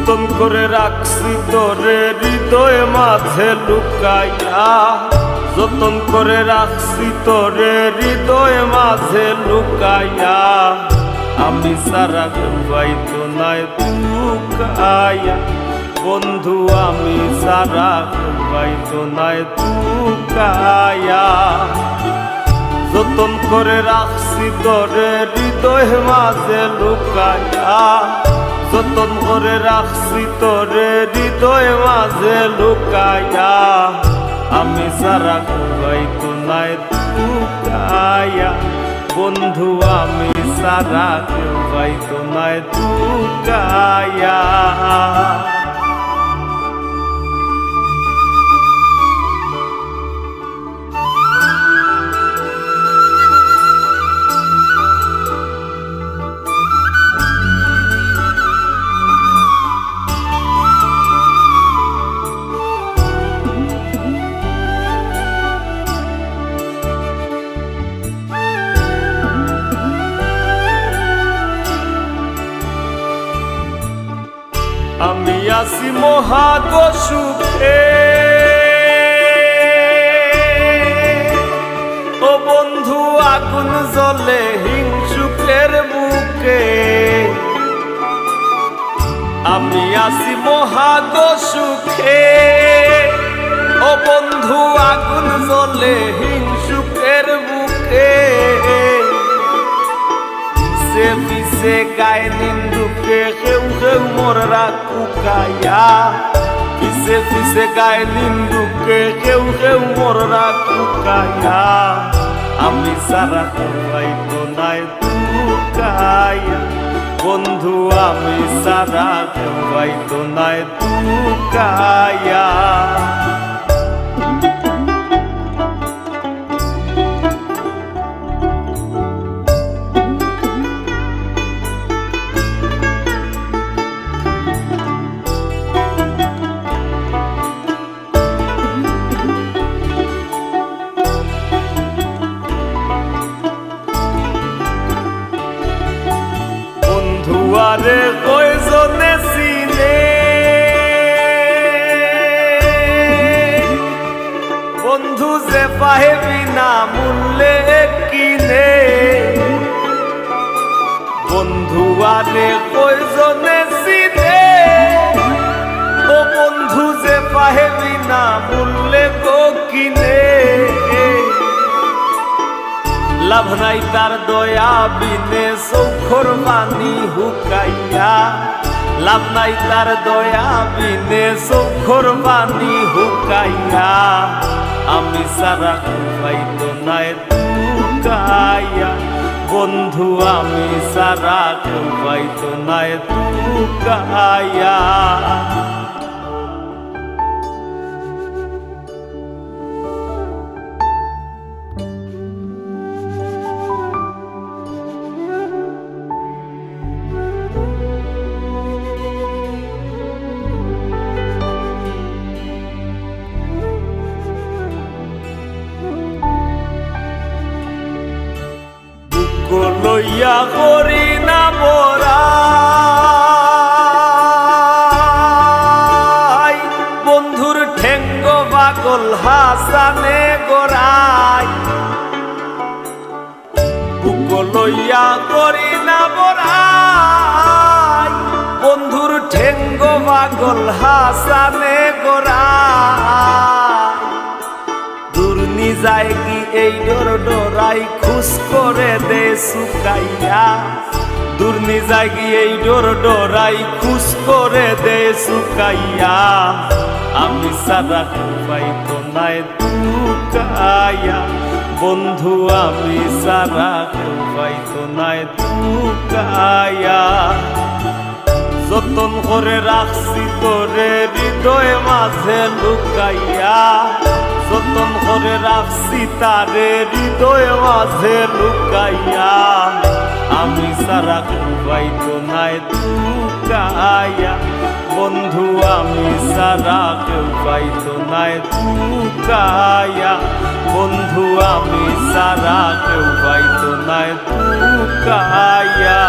যতন করে রাখছি তোরে হৃদয় মাঝে লুকাইয়া, যতন করে রাখছি তোরে হৃদয় মাঝে লুকাইয়া, আমি সারা পাইতো নাই তুকাইয়া, বন্ধু আমি সারা পাইতো নাই তুকাইয়া। যতন করে রাখছি তোরে হৃদয় মাঝে লুকাইয়া, যতন করে রাখছি তোরে হৃদয় মাঝে লুকাইয়া, আমি সারা পাইতো নাই তুকাইয়া, বন্ধু আমি সারা পাইতো নাই তুকাইয়া। আমি আছি মহাগ সুখে, ও বন্ধু আগুন জ্বলে হিংসুকের বুকে, আমি আছি মহাগ সুখে, ও বন্ধু আগুন জ্বলে হিংসুকের বুকে, পিছে গায়ে নিন্দুকে কেউ কেউ মোর রাখুকাইয়া, পিছে পিছে গায়ে নিন্দুকে কেউ কেউ মোর রাখুকাইয়া, আমি সারা পাইতো নাই তুকাইয়া, বন্ধু আমি সারা পাইতো নাই তুকাইয়া। আরে কয়জনে চিনে, বন্ধু যে পাহেবি না মূল্যে কিনে, বন্ধু আরে কয়জনে চিনে, ও বন্ধু যে পাহেবি না মূল্যে গো কিনে, লাভ নাই তার দয়া বিনে চৌখর পানি হুকাইয়া, লাভ নাই তার দয়া বিনে চৌখর পানি হুকাইয়া, আমি সারা পাইতো নাই তুকাইয়া, বন্ধু আমি সারা পাইতো নাই তুকাইয়া। লইয়া করি না বড়াই, বন্ধুর ঠেঙ্গ পাগল হাসানে গোড়াই, বুক লইয়া করি না বড়াই, বন্ধুর ঠেঙ্গ পাগল হাসানে গোড়াই, দুর্নি যায় কি এই ডোর ডোরাই খুশ করে দে সুকাইয়া, দুর্নি যায় কি এই ডোর ডোরাই খুশ করে দে সুকাইয়া, আমি সারা পাইতো নাই তুকাইয়া, বন্ধু আমি সারা পাইতো নাই তুকাইয়া। যতন করে রাখছি তোরে হৃদয় মাঝে লুকাইয়া, যতন করে রাখছি তারে হৃদয় মাঝে লুকাইয়া, আমি সারা পাইতো নাই তুকাইয়া, বন্ধু আমি সারা পাইতো নাই তুকাইয়া, বন্ধু আমি সারা পাইতো নাই তুকাইয়া।